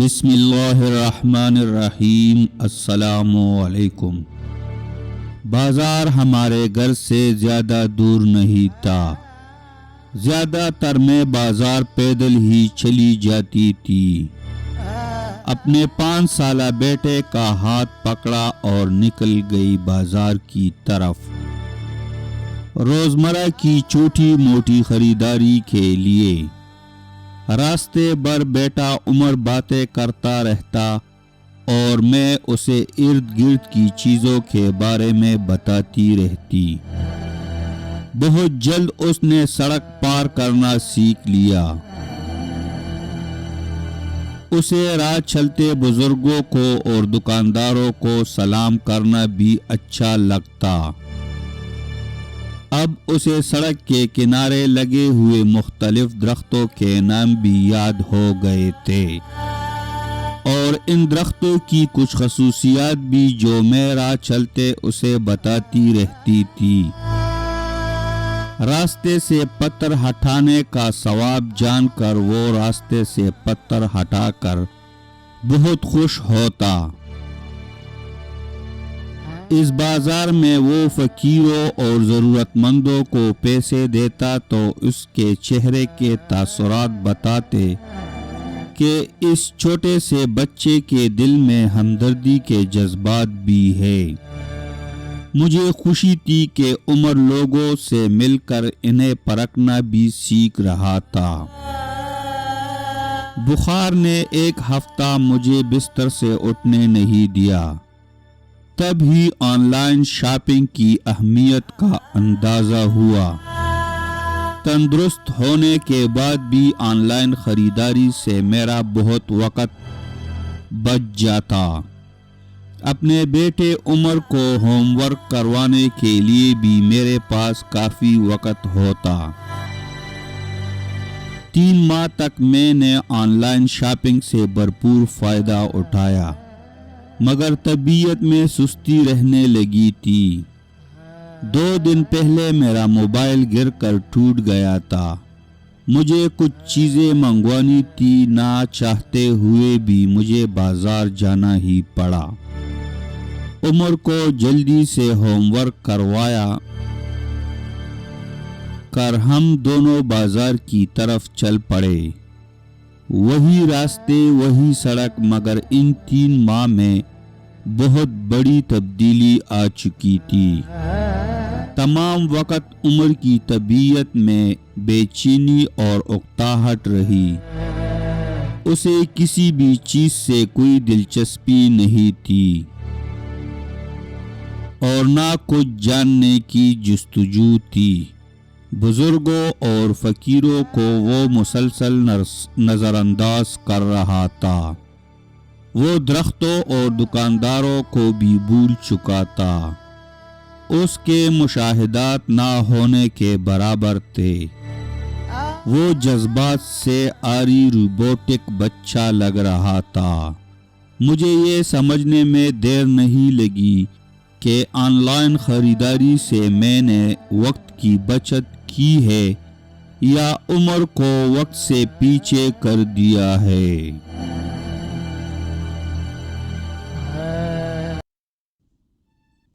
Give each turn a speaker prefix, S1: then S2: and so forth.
S1: بسم اللہ الرحمن الرحیم۔ السلام علیکم۔ بازار ہمارے گھر سے زیادہ دور نہیں تھا۔ زیادہ تر میں بازار پیدل ہی چلی جاتی تھی۔ اپنے 5 سالہ بیٹے کا ہاتھ پکڑا اور نکل گئی بازار کی طرف۔ روزمرہ کی چھوٹی موٹی خریداری کے لیے۔ راستے بھر بیٹا عمر باتیں کرتا رہتا اور میں اسے ارد گرد کی چیزوں کے بارے میں بتاتی رہتی۔ بہت جلد اس نے سڑک پار کرنا سیکھ لیا۔ اسے راہ چلتے بزرگوں کو اور دکانداروں کو سلام کرنا بھی اچھا لگتا۔ اب اسے سڑک کے کنارے لگے ہوئے مختلف درختوں کے نام بھی یاد ہو گئے تھے، اور ان درختوں کی کچھ خصوصیات بھی جو میں راہ چلتے اسے بتاتی رہتی تھی۔ راستے سے پتھر ہٹانے کا ثواب جان کر وہ راستے سے پتھر ہٹا کر بہت خوش ہوتا۔ اس بازار میں وہ فقیروں اور ضرورت مندوں کو پیسے دیتا تو اس کے چہرے کے تاثرات بتاتے کہ اس چھوٹے سے بچے کے دل میں ہمدردی کے جذبات بھی ہے۔ مجھے خوشی تھی کہ عمر لوگوں سے مل کر انہیں پرکھنا بھی سیکھ رہا تھا۔ بخار نے ایک ہفتہ مجھے بستر سے اٹھنے نہیں دیا۔ تب ہی آن لائن شاپنگ کی اہمیت کا اندازہ ہوا۔ تندرست ہونے کے بعد بھی آن لائن خریداری سے میرا بہت وقت بچ جاتا۔ اپنے بیٹے عمر کو ہوم ورک کروانے کے لیے بھی میرے پاس کافی وقت ہوتا۔ 3 ماہ تک میں نے آن لائن شاپنگ سے بھرپور فائدہ اٹھایا، مگر طبیعت میں سستی رہنے لگی تھی۔ 2 دن پہلے میرا موبائل گر کر ٹوٹ گیا تھا۔ مجھے کچھ چیزیں منگوانی تھی، نہ چاہتے ہوئے بھی مجھے بازار جانا ہی پڑا۔ عمر کو جلدی سے ہوم ورک کروایا کر ہم دونوں بازار کی طرف چل پڑے۔ وہی راستے، وہی سڑک، مگر ان 3 ماہ میں بہت بڑی تبدیلی آ چکی تھی۔ تمام وقت عمر کی طبیعت میں بے چینی اور اکتاہٹ رہی۔ اسے کسی بھی چیز سے کوئی دلچسپی نہیں تھی اور نہ کچھ جاننے کی جستجو تھی۔ بزرگوں اور فقیروں کو وہ مسلسل نظر انداز کر رہا تھا۔ وہ درختوں اور دکانداروں کو بھی بھول چکا تھا۔ اس کے مشاہدات نہ ہونے کے برابر تھے۔ وہ جذبات سے عاری روبوٹک بچہ لگ رہا تھا۔ مجھے یہ سمجھنے میں دیر نہیں لگی کہ آن لائن خریداری سے میں نے وقت کی بچت کی ہے یا عمر کو وقت سے پیچھے کر دیا ہے۔